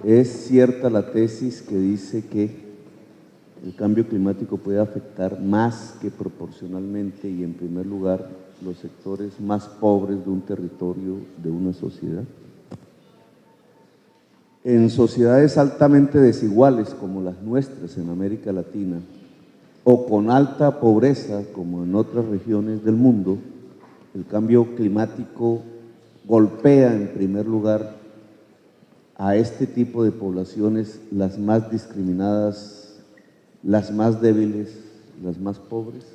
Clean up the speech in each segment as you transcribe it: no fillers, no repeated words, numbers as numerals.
Es cierta la tesis que dice que el cambio climático puede afectar más que proporcionalmente y en primer lugar los sectores más pobres de un territorio, de una sociedad. En sociedades altamente desiguales como las nuestras en América Latina o con alta pobreza como en otras regiones del mundo, el cambio climático golpea en primer lugar a este tipo de poblaciones, las más discriminadas, las más débiles, las más pobres.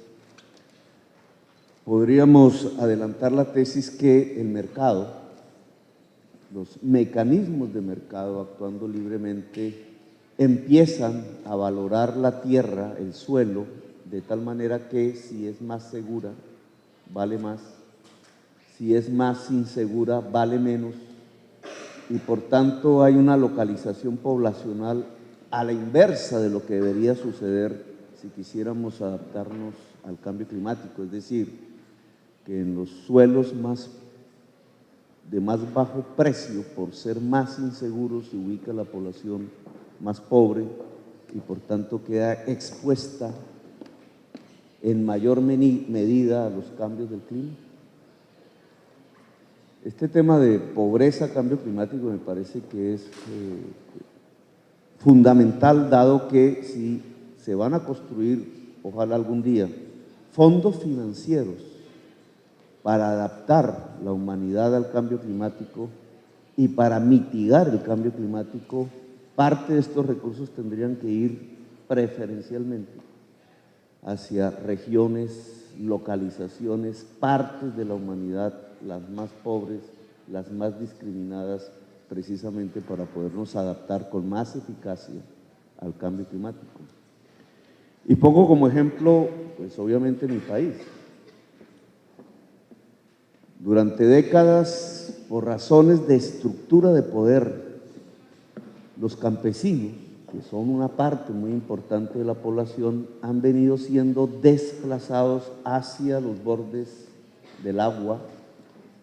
Podríamos adelantar la tesis que el mercado, los mecanismos de mercado actuando libremente, empiezan a valorar la tierra, el suelo, de tal manera que si es más segura, vale más, si es más insegura, vale menos, y por tanto hay una localización poblacional a la inversa de lo que debería suceder si quisiéramos adaptarnos al cambio climático, es decir, que en los suelos de más bajo precio, por ser más inseguros, se ubica la población más pobre y por tanto queda expuesta en mayor medida a los cambios del clima. Este tema de pobreza, cambio climático, me parece que es fundamental, dado que si se van a construir, ojalá algún día, fondos financieros para adaptar la humanidad al cambio climático y para mitigar el cambio climático, parte de estos recursos tendrían que ir preferencialmente hacia regiones, localizaciones, partes de la humanidad, las más pobres, las más discriminadas, precisamente para podernos adaptar con más eficacia al cambio climático. Y pongo como ejemplo, pues obviamente mi país. Durante décadas, por razones de estructura de poder, los campesinos, que son una parte muy importante de la población, han venido siendo desplazados hacia los bordes del agua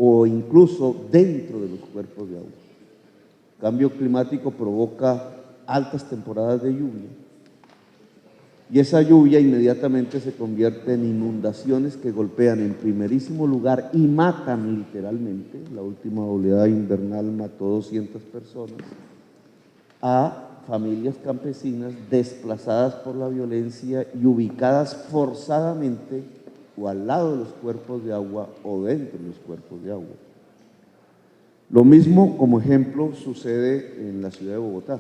o incluso dentro de los cuerpos de agua. El cambio climático provoca altas temporadas de lluvia y esa lluvia inmediatamente se convierte en inundaciones que golpean en primerísimo lugar y matan literalmente. La última oleada invernal mató 200 personas a familias campesinas desplazadas por la violencia y ubicadas forzadamente o al lado de los cuerpos de agua o dentro de los cuerpos de agua. Lo mismo, como ejemplo, sucede en la ciudad de Bogotá,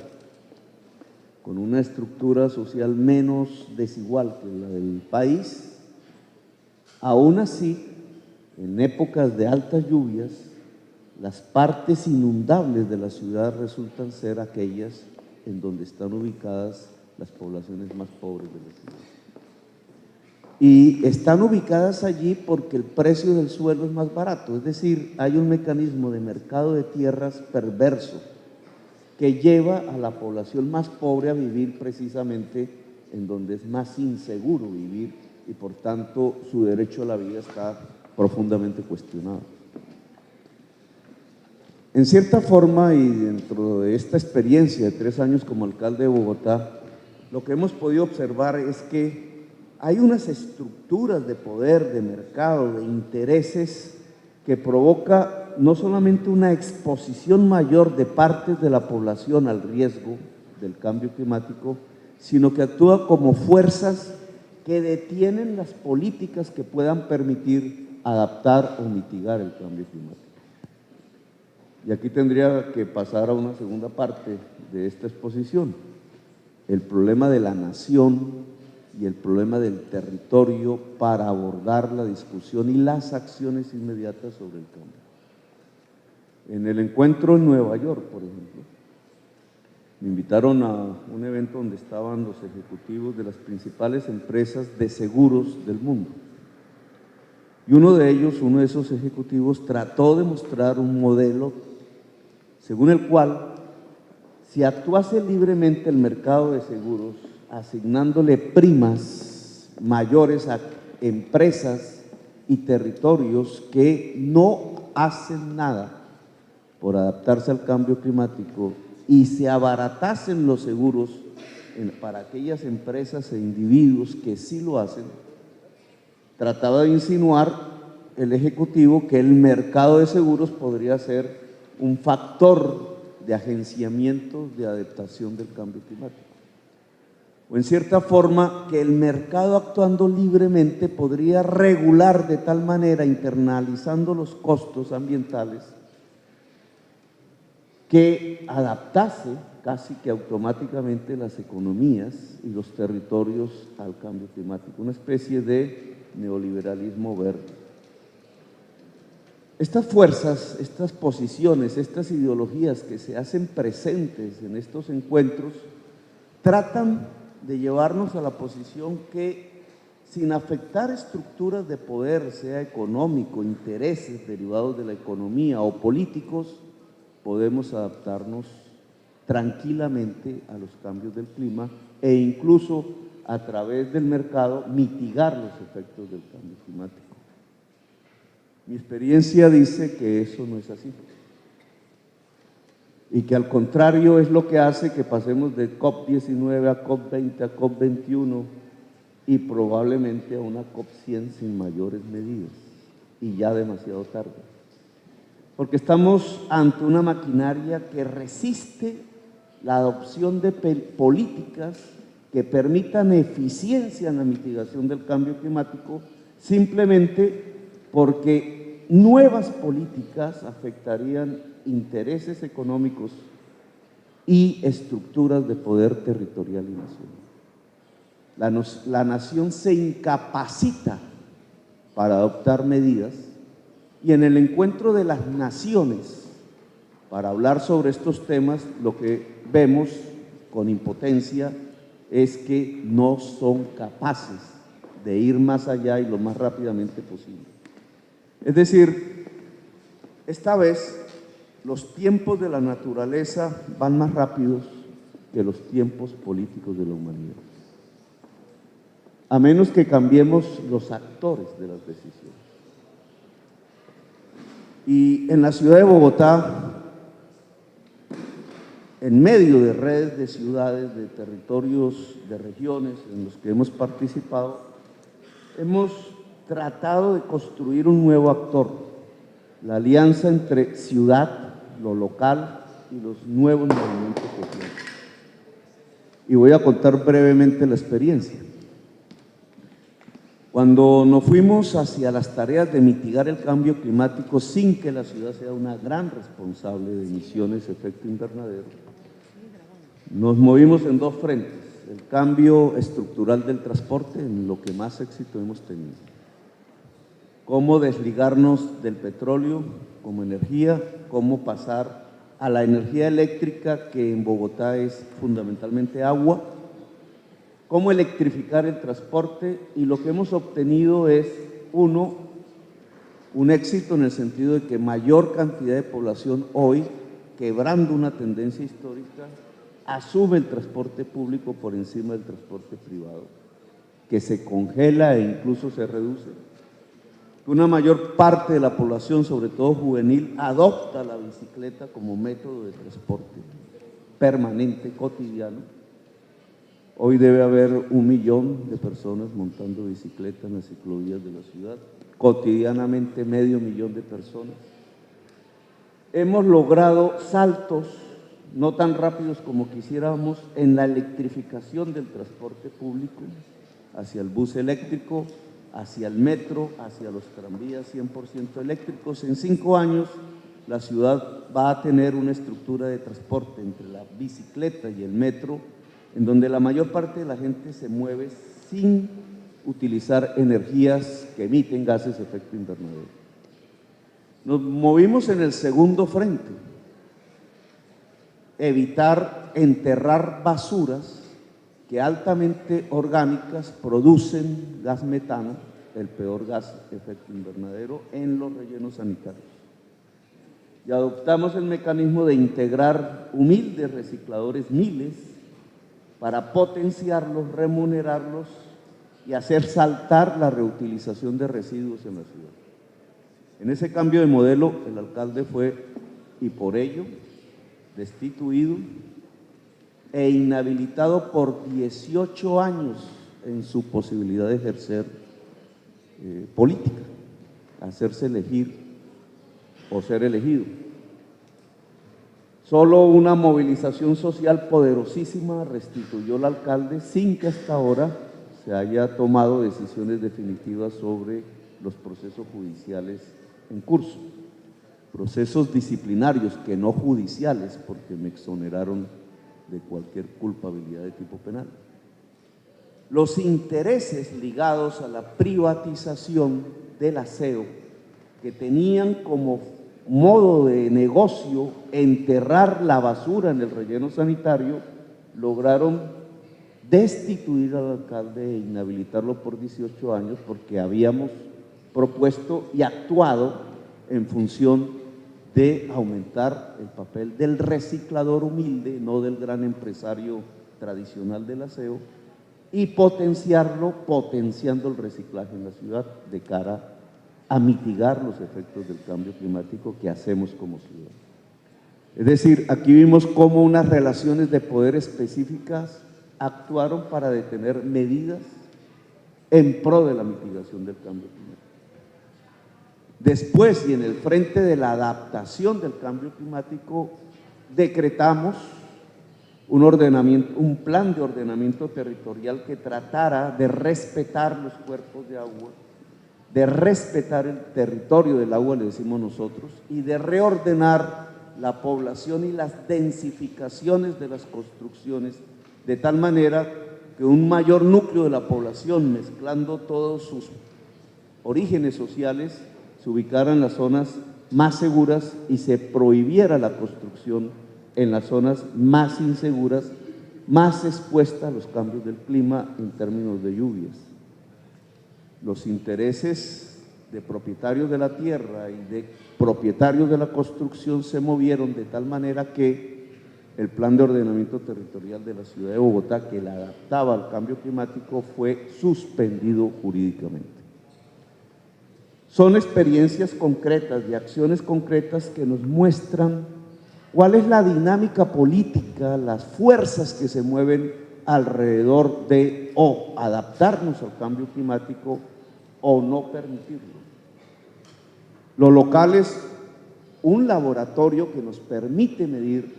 con una estructura social menos desigual que la del país. Aún así, en épocas de altas lluvias, las partes inundables de la ciudad resultan ser aquellas en donde están ubicadas las poblaciones más pobres de la ciudad. Y están ubicadas allí porque el precio del suelo es más barato, es decir, hay un mecanismo de mercado de tierras perverso que lleva a la población más pobre a vivir precisamente en donde es más inseguro vivir y por tanto su derecho a la vida está profundamente cuestionado. En cierta forma, y dentro de esta experiencia de 3 años como alcalde de Bogotá, lo que hemos podido observar es que hay unas estructuras de poder, de mercado, de intereses que provoca no solamente una exposición mayor de partes de la población al riesgo del cambio climático, sino que actúa como fuerzas que detienen las políticas que puedan permitir adaptar o mitigar el cambio climático. Y aquí tendría que pasar a una segunda parte de esta exposición, el problema de la nación y el problema del territorio para abordar la discusión y las acciones inmediatas sobre el cambio. En el encuentro en Nueva York, por ejemplo, me invitaron a un evento donde estaban los ejecutivos de las principales empresas de seguros del mundo. Y uno de esos ejecutivos, trató de mostrar un modelo según el cual, si actuase libremente el mercado de seguros, asignándole primas mayores a empresas y territorios que no hacen nada por adaptarse al cambio climático y se abaratasen los seguros para aquellas empresas e individuos que sí lo hacen, trataba de insinuar el Ejecutivo que el mercado de seguros podría ser un factor de agenciamiento de adaptación del cambio climático. O en cierta forma que el mercado actuando libremente podría regular de tal manera, internalizando los costos ambientales, que adaptase casi que automáticamente las economías y los territorios al cambio climático, una especie de neoliberalismo verde. Estas fuerzas, estas posiciones, estas ideologías que se hacen presentes en estos encuentros tratan de llevarnos a la posición que, sin afectar estructuras de poder, sea económico, intereses derivados de la economía o políticos, podemos adaptarnos tranquilamente a los cambios del clima e incluso a través del mercado mitigar los efectos del cambio climático. Mi experiencia dice que eso no es así y que al contrario es lo que hace que pasemos de COP19 a COP20 a COP21 y probablemente a una COP100 sin mayores medidas y ya demasiado tarde. Porque estamos ante una maquinaria que resiste la adopción de políticas que permitan eficiencia en la mitigación del cambio climático, simplemente porque nuevas políticas afectarían intereses económicos y estructuras de poder territorial y nacional. La nación se incapacita para adoptar medidas y en el encuentro de las naciones para hablar sobre estos temas, lo que vemos con impotencia es que no son capaces de ir más allá y lo más rápidamente posible. Es decir, esta vez los tiempos de la naturaleza van más rápidos que los tiempos políticos de la humanidad, a menos que cambiemos los actores de las decisiones. Y en la ciudad de Bogotá, en medio de redes de ciudades, de territorios, de regiones en los que hemos participado, hemos tratado de construir un nuevo actor, la alianza entre ciudad, lo local y los nuevos movimientos sociales. Y voy a contar brevemente la experiencia. Cuando nos fuimos hacia las tareas de mitigar el cambio climático sin que la ciudad sea una gran responsable de emisiones de efecto invernadero, nos movimos en dos frentes: el cambio estructural del transporte, en lo que más éxito hemos tenido, cómo desligarnos del petróleo como energía, cómo pasar a la energía eléctrica, que en Bogotá es fundamentalmente agua, cómo electrificar el transporte, y lo que hemos obtenido es, uno, un éxito en el sentido de que mayor cantidad de población hoy, quebrando una tendencia histórica, asume el transporte público por encima del transporte privado, que se congela e incluso se reduce. Una mayor parte de la población, sobre todo juvenil, adopta la bicicleta como método de transporte permanente, cotidiano. Hoy debe haber 1 millón de personas montando bicicleta en las ciclovías de la ciudad, cotidianamente 500.000 de personas. Hemos logrado saltos no tan rápidos como quisiéramos en la electrificación del transporte público, hacia el bus eléctrico, hacia el metro, hacia los tranvías 100% eléctricos. En 5 años la ciudad va a tener una estructura de transporte entre la bicicleta y el metro, en donde la mayor parte de la gente se mueve sin utilizar energías que emiten gases de efecto invernadero. Nos movimos en el segundo frente: evitar enterrar basuras que altamente orgánicas producen gas metano, el peor gas de efecto invernadero, en los rellenos sanitarios. Y adoptamos el mecanismo de integrar humildes recicladores, miles, para potenciarlos, remunerarlos y hacer saltar la reutilización de residuos en la ciudad. En ese cambio de modelo, el alcalde fue, y por ello, destituido e inhabilitado por 18 años en su posibilidad de ejercer política, hacerse elegir o ser elegido. Solo una movilización social poderosísima restituyó al alcalde sin que hasta ahora se haya tomado decisiones definitivas sobre los procesos judiciales en curso. Procesos disciplinarios, que no judiciales, porque me exoneraron de cualquier culpabilidad de tipo penal. Los intereses ligados a la privatización del aseo, que tenían como modo de negocio enterrar la basura en el relleno sanitario, lograron destituir al alcalde e inhabilitarlo por 18 años porque habíamos propuesto y actuado en función de aumentar el papel del reciclador humilde, no del gran empresario tradicional del aseo, y potenciarlo, potenciando el reciclaje en la ciudad de cara a mitigar los efectos del cambio climático que hacemos como ciudad. Es decir, aquí vimos cómo unas relaciones de poder específicas actuaron para detener medidas en pro de la mitigación del cambio climático. Después, y en el frente de la adaptación del cambio climático, decretamos un plan de ordenamiento territorial que tratara de respetar los cuerpos de agua, de respetar el territorio del agua, le decimos nosotros, y de reordenar la población y las densificaciones de las construcciones, de tal manera que un mayor núcleo de la población, mezclando todos sus orígenes sociales, se ubicara en las zonas más seguras y se prohibiera la construcción en las zonas más inseguras, más expuestas a los cambios del clima en términos de lluvias. Los intereses de propietarios de la tierra y de propietarios de la construcción se movieron de tal manera que el plan de ordenamiento territorial de la ciudad de Bogotá, que la adaptaba al cambio climático, fue suspendido jurídicamente. Son experiencias concretas y acciones concretas que nos muestran cuál es la dinámica política, las fuerzas que se mueven alrededor de o adaptarnos al cambio climático o no permitirlo. Lo local es un laboratorio que nos permite medir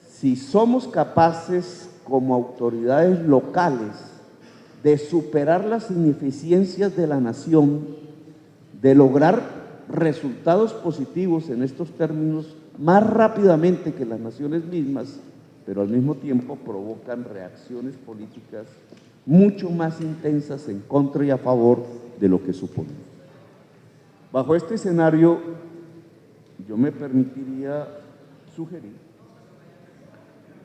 si somos capaces como autoridades locales de superar las ineficiencias de la nación, de lograr resultados positivos en estos términos más rápidamente que las naciones mismas, pero al mismo tiempo provocan reacciones políticas mucho más intensas en contra y a favor de lo que suponemos. Bajo este escenario, yo me permitiría sugerir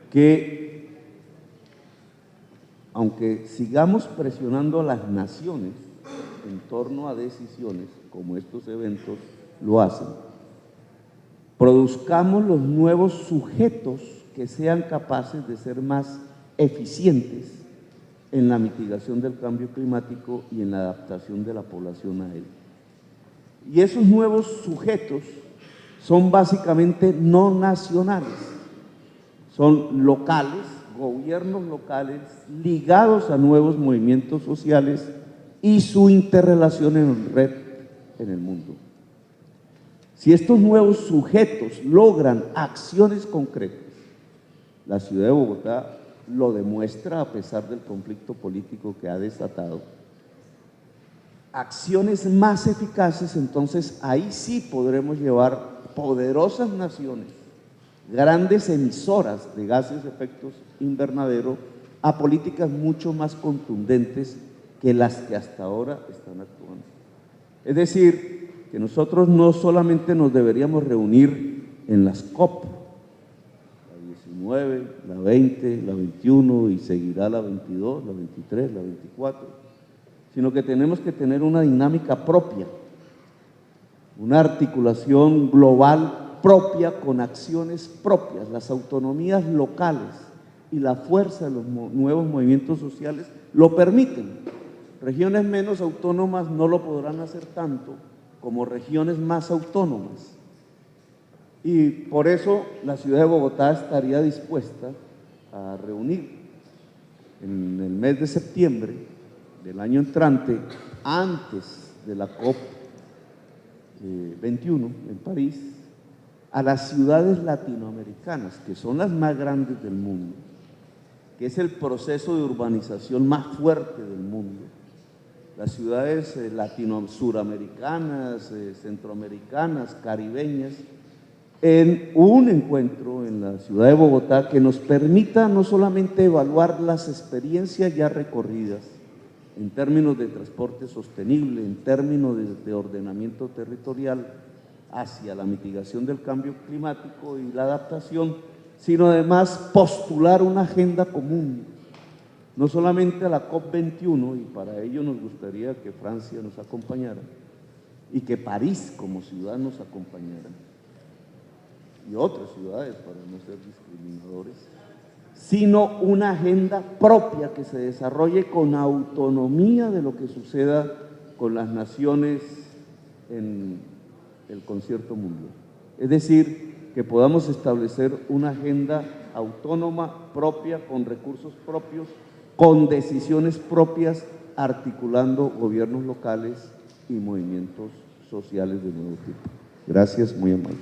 que, aunque sigamos presionando a las naciones en torno a decisiones como estos eventos lo hacen, produzcamos los nuevos sujetos que sean capaces de ser más eficientes en la mitigación del cambio climático y en la adaptación de la población a él. Y esos nuevos sujetos son básicamente no nacionales, son locales, gobiernos locales ligados a nuevos movimientos sociales y su interrelación en red en el mundo. Si estos nuevos sujetos logran acciones concretas, la ciudad de Bogotá lo demuestra a pesar del conflicto político que ha desatado, acciones más eficaces, entonces ahí sí podremos llevar poderosas naciones, grandes emisoras de gases de efecto invernadero, a políticas mucho más contundentes que las que hasta ahora están actuando. Es decir, que nosotros no solamente nos deberíamos reunir en las COP, la 19, la 20, la 21 y seguirá la 22, la 23, la 24, sino que tenemos que tener una dinámica propia, una articulación global propia con acciones propias. Las autonomías locales y la fuerza de los nuevos movimientos sociales lo permiten. Regiones menos autónomas no lo podrán hacer tanto como regiones más autónomas. Y por eso la ciudad de Bogotá estaría dispuesta a reunir en el mes de septiembre del año entrante, antes de la COP 21 en París, a las ciudades latinoamericanas, que son las más grandes del mundo, que es el proceso de urbanización más fuerte del mundo, las ciudades suramericanas, centroamericanas, caribeñas, en un encuentro en la ciudad de Bogotá que nos permita no solamente evaluar las experiencias ya recorridas en términos de transporte sostenible, en términos de ordenamiento territorial hacia la mitigación del cambio climático y la adaptación, sino además postular una agenda común, no solamente a la COP21, y para ello nos gustaría que Francia nos acompañara y que París como ciudad nos acompañara, y otras ciudades para no ser discriminadores, sino una agenda propia que se desarrolle con autonomía de lo que suceda con las naciones en el concierto mundial. Es decir, que podamos establecer una agenda autónoma, propia, con recursos propios, con decisiones propias, articulando gobiernos locales y movimientos sociales de nuevo tipo. Gracias, muy amables.